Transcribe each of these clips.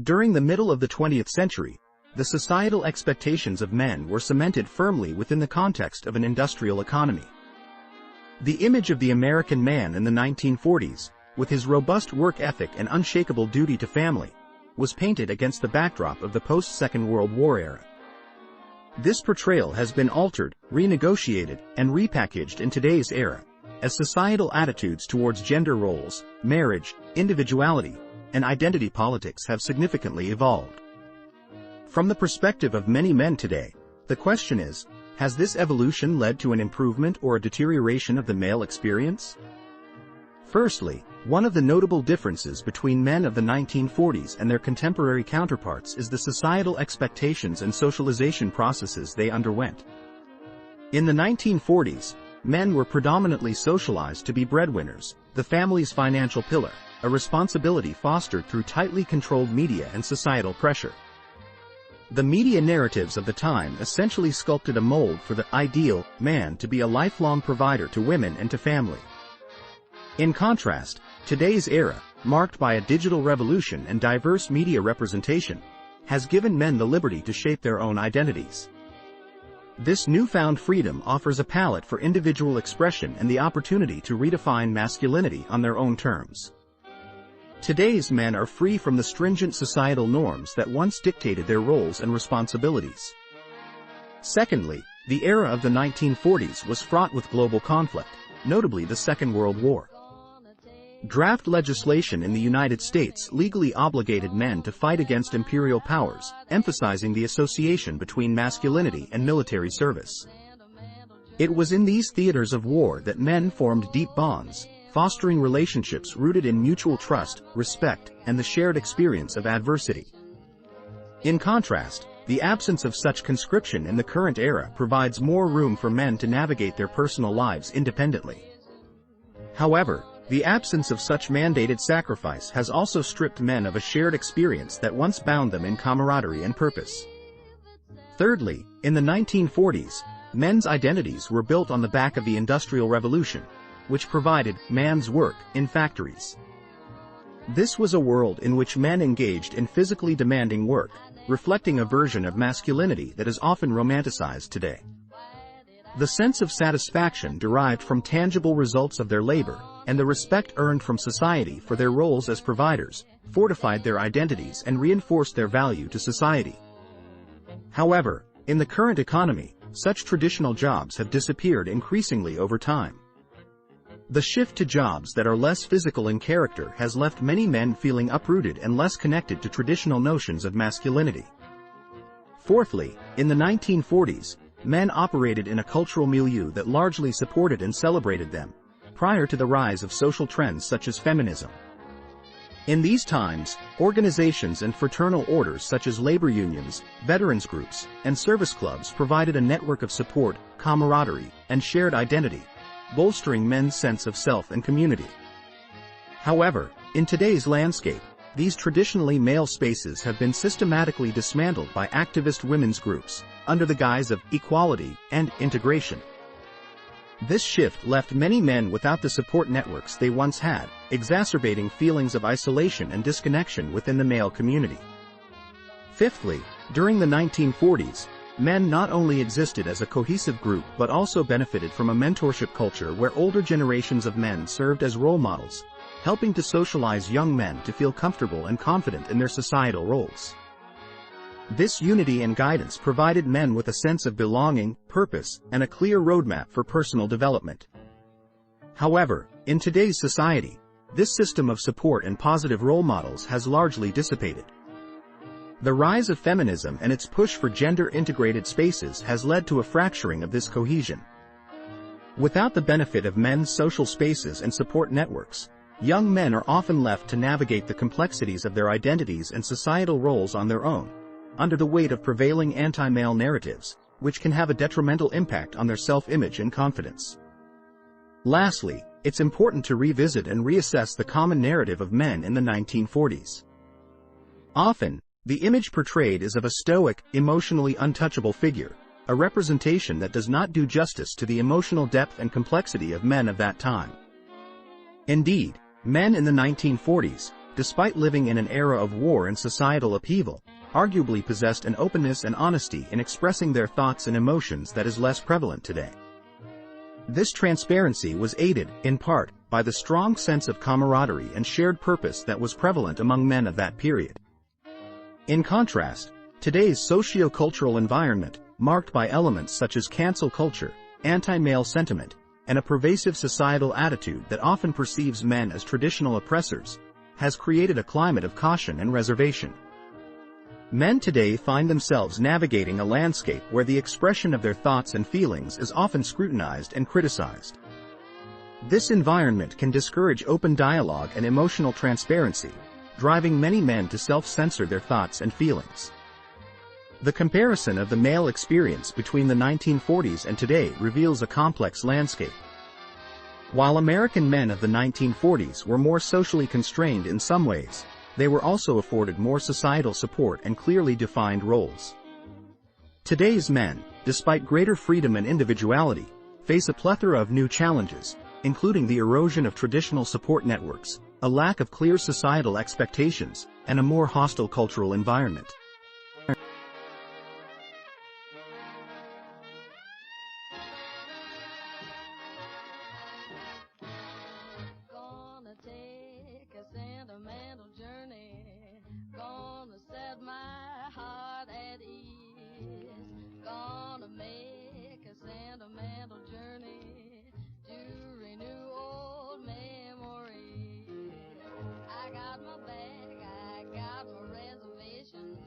During the middle of the 20th century, the societal expectations of men were cemented firmly within the context of an industrial economy. The image of the American man in the 1940s, with his robust work ethic and unshakable duty to family, was painted against the backdrop of the post-Second World War era. This portrayal has been altered, renegotiated, and repackaged in today's era, as societal attitudes towards gender roles, marriage, individuality, and identity politics have significantly evolved. From the perspective of many men today, the question is, has this evolution led to an improvement or a deterioration of the male experience? Firstly, one of the notable differences between men of the 1940s and their contemporary counterparts is the societal expectations and socialization processes they underwent. In the 1940s, men were predominantly socialized to be breadwinners, the family's financial pillar, a responsibility fostered through tightly controlled media and societal pressure. The media narratives of the time essentially sculpted a mold for the ideal man to be a lifelong provider to women and to family. In contrast, today's era, marked by a digital revolution and diverse media representation, has given men the liberty to shape their own identities. This newfound freedom offers a palette for individual expression and the opportunity to redefine masculinity on their own terms. Today's men are free from the stringent societal norms that once dictated their roles and responsibilities. Secondly, the era of the 1940s was fraught with global conflict, notably the Second World War. Draft legislation in the United States legally obligated men to fight against imperial powers, emphasizing the association between masculinity and military service. It was in these theaters of war that men formed deep bonds, fostering relationships rooted in mutual trust, respect, and the shared experience of adversity. In contrast, the absence of such conscription in the current era provides more room for men to navigate their personal lives independently. However, the absence of such mandated sacrifice has also stripped men of a shared experience that once bound them in camaraderie and purpose. Thirdly, in the 1940s, men's identities were built on the back of the Industrial Revolution, which provided man's work in factories. This was a world in which men engaged in physically demanding work, reflecting a version of masculinity that is often romanticized today. The sense of satisfaction derived from tangible results of their labor, and the respect earned from society for their roles as providers, fortified their identities and reinforced their value to society. However, in the current economy, such traditional jobs have disappeared increasingly over time. The shift to jobs that are less physical in character has left many men feeling uprooted and less connected to traditional notions of masculinity. Fourthly, in the 1940s, men operated in a cultural milieu that largely supported and celebrated them, prior to the rise of social trends such as feminism. In these times, organizations and fraternal orders such as labor unions, veterans groups, and service clubs provided a network of support, camaraderie, and shared identity, bolstering men's sense of self and community. However, in today's landscape, these traditionally male spaces have been systematically dismantled by activist women's groups, under the guise of equality and integration. This shift left many men without the support networks they once had, exacerbating feelings of isolation and disconnection within the male community. Fifthly, during the 1940s, men not only existed as a cohesive group but also benefited from a mentorship culture where older generations of men served as role models, helping to socialize young men to feel comfortable and confident in their societal roles. This unity and guidance provided men with a sense of belonging, purpose, and a clear roadmap for personal development. However, in today's society, this system of support and positive role models has largely dissipated. The rise of feminism and its push for gender-integrated spaces has led to a fracturing of this cohesion. Without the benefit of men's social spaces and support networks, young men are often left to navigate the complexities of their identities and societal roles on their own, under the weight of prevailing anti-male narratives, which can have a detrimental impact on their self-image and confidence. Lastly, it's important to revisit and reassess the common narrative of men in the 1940s. Often, the image portrayed is of a stoic, emotionally untouchable figure, a representation that does not do justice to the emotional depth and complexity of men of that time. Indeed, men in the 1940s, despite living in an era of war and societal upheaval, arguably possessed an openness and honesty in expressing their thoughts and emotions that is less prevalent today. This transparency was aided, in part, by the strong sense of camaraderie and shared purpose that was prevalent among men of that period. In contrast, today's socio-cultural environment, marked by elements such as cancel culture, anti-male sentiment, and a pervasive societal attitude that often perceives men as traditional oppressors, has created a climate of caution and reservation. Men today find themselves navigating a landscape where the expression of their thoughts and feelings is often scrutinized and criticized. This environment can discourage open dialogue and emotional transparency, driving many men to self-censor their thoughts and feelings. The comparison of the male experience between the 1940s and today reveals a complex landscape. While American men of the 1940s were more socially constrained in some ways, they were also afforded more societal support and clearly defined roles. Today's men, despite greater freedom and individuality, face a plethora of new challenges, including the erosion of traditional support networks, a lack of clear societal expectations, and a more hostile cultural environment. Gonna take a sentimental journey, gonna set my heart at ease, gonna make a sentimental journey to renew old memories. I got my bag, I got my reservation,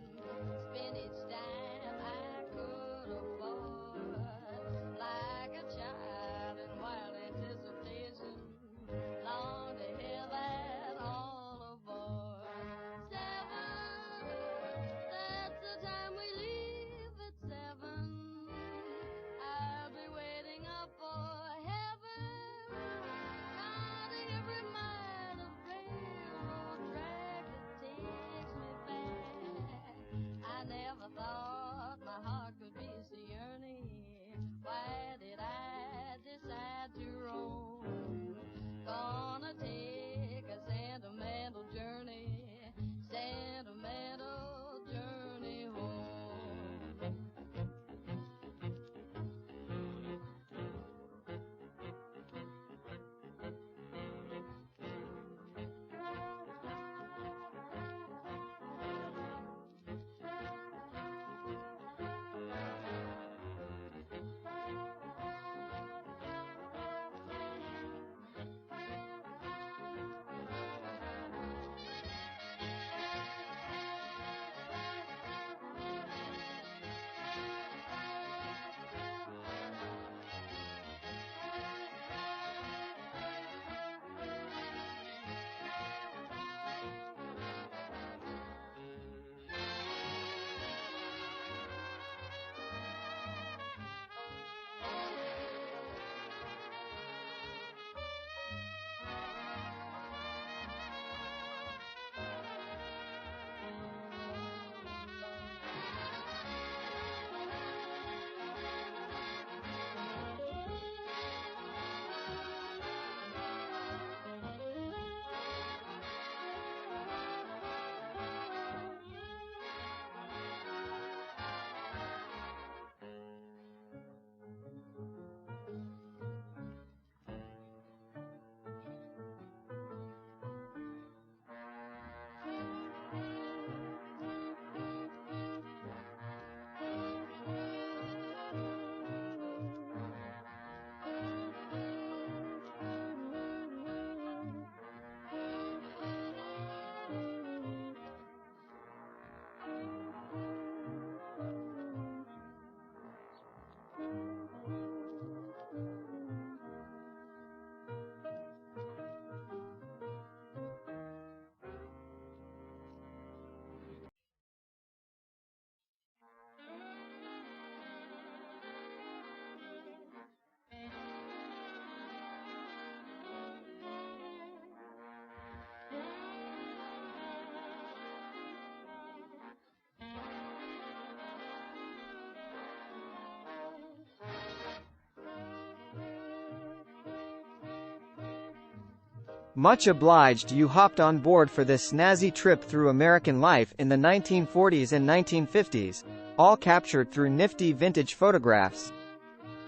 Much obliged you hopped on board for this snazzy trip through American life in the 1940s and 1950s, all captured through nifty vintage photographs.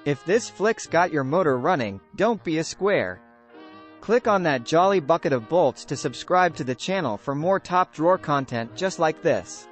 If this flick's got your motor running, don't be a square. Click on that jolly bucket of bolts to subscribe to the channel for more top drawer content just like this.